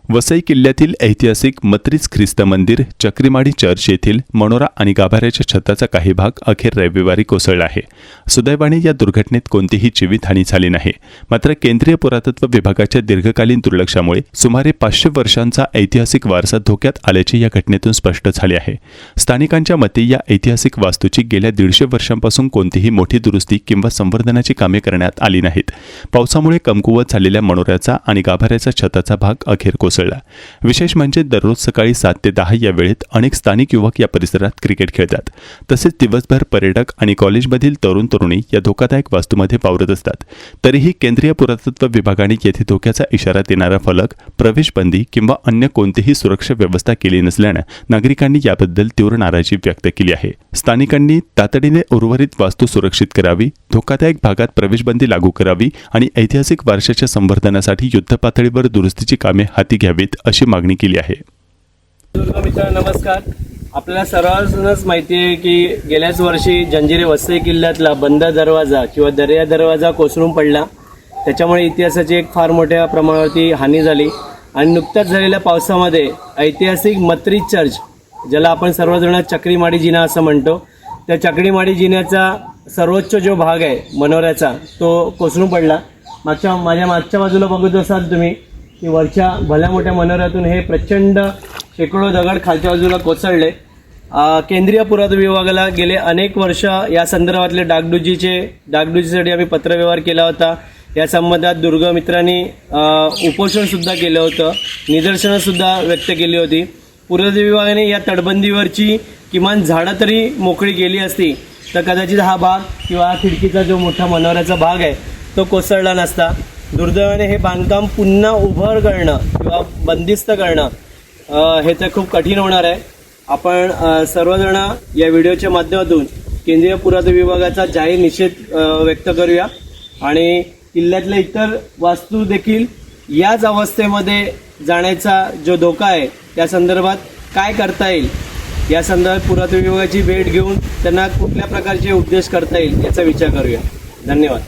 वसई किल्ल्यातील ऐतिहासिक मत्रीच ख्रिस्त मंदिर, चक्रीमाडी चर्च येथील मनोरा आणि गाभाऱ्याच्या छताचा काही भाग अखेर रविवारी कोसळला आहे। सुदैवाने या दुर्घटनेत कोणतीही जीवितहानी झाली नाही। मात्र केंद्रीय पुरातत्व विभागाच्या दीर्घकालीन दुर्लक्षामुळे सुमारे 500 वर्षांचा ऐतिहासिक वारसा धोक्यात आल्याचे या घटनेतून स्पष्ट झाले आहे। स्थानिकांच्या मते या ऐतिहासिक वास्तूची गेल्या 150 वर्षांपासून कोणतीही मोठी दुरुस्ती किंवा संवर्धनाची कामे करण्यात आली नाहीत। पावसामुळे कमकुवत झालेल्या मनोऱ्याचा आणि गाभाऱ्याचा छताचा भाग अखेर कोसळला। विशेष म्हणजे दररोज सकाळी 7 ते 10 या वेळेत अनेक स्थानिक युवक या परिसरात क्रिकेट खेळतात। तसेच दिवसभर पर्यटक आणि कॉलेजमधील तरुण-तरुणी या धोकादायक वास्तूमध्ये वावरत असतात। तरीही केंद्रीय पुरातत्व विभागाने येथे धोक्याचा इशारा देणारा फलक, प्रवेशबंदी किंवा अन्य कोणतीही सुरक्षा व्यवस्था केली नसल्याने नागरिकांनी याबद्दल तीव्र नाराजी व्यक्त केली आहे। स्थानिकांनी तातडीने उर्वरित वास्तू सुरक्षित करावी, धोकादायक भागात प्रवेशबंदी लागू करावी आणि ऐतिहासिक वारशाच्या संवर्धनासाठी युद्धपातळीवर दुरुस्तीची कामे हाती घ्यावीत अशी मागणी केली आहे। मित्र नमस्कार। आपल्याला सर्वांनाच माहिती आहे की गेल्याच वर्षी जंजिरे वसई किल्ल्यातला बंद दरवाजा किंवा दर्या दरवाजा कोसळून पडला। त्याच्यामुळे इतिहासाची एक फार मोठ्या प्रमाणावरती हानी झाली आणि नुकत्याच झालेल्या पावसामध्ये ऐतिहासिक मत्रीच चर्च, ज्याला आपण सर्वजण चक्रीमाडी जिना असं म्हणतो, त्या चक्रीमाडी जिन्याचा सर्वोच्च जो भाग आहे मनोऱ्याचा तो कोसळून पडला। माझ्या मागच्या बाजूला बघत असाल तुम्ही की वरच्या भल्या मोठ्या मनोऱ्यातून हे प्रचंड शेकडो दगड खालच्या बाजूला कोसळले। केंद्रीय पुरातत्व विभागाला गेले अनेक वर्ष या संदर्भातले डागडुजीसाठी आम्ही पत्रव्यवहार केला होता। या संबंधात दुर्ग मित्रांनी उपोषणसुद्धा केलं होतं, निदर्शनंसुद्धा व्यक्त केली होती। पुरातत्व विभागाने या तटबंदीवरची किमान झाडं तरी मोकळी केली असती तर कदाचित हा भाग किंवा हा खिडकीचा जो मोठा मनोऱ्याचा भाग आहे तो कोसळला नसता। दुर्दैवाने हे बांधकाम पुन्हा उभं करणं किंवा बंदिस्त करणं हे तर खूप कठीण होणार आहे। आपण सर्वजण या व्हिडिओच्या माध्यमातून केंद्रीय पुरातत्व विभागाचा जाहीर निषेध व्यक्त करूया आणि किल्ल्यातल्या इतर वास्तू देखील याच अवस्थेमध्ये जाण्याचा जो धोका आहे त्या संदर्भात काय करता येईल या संदर्भात पुरातत्व विभागाची भेट घेऊन त्यांना कुठल्या प्रकारचे उपदेश करता येईल याचा विचार करूया। धन्यवाद।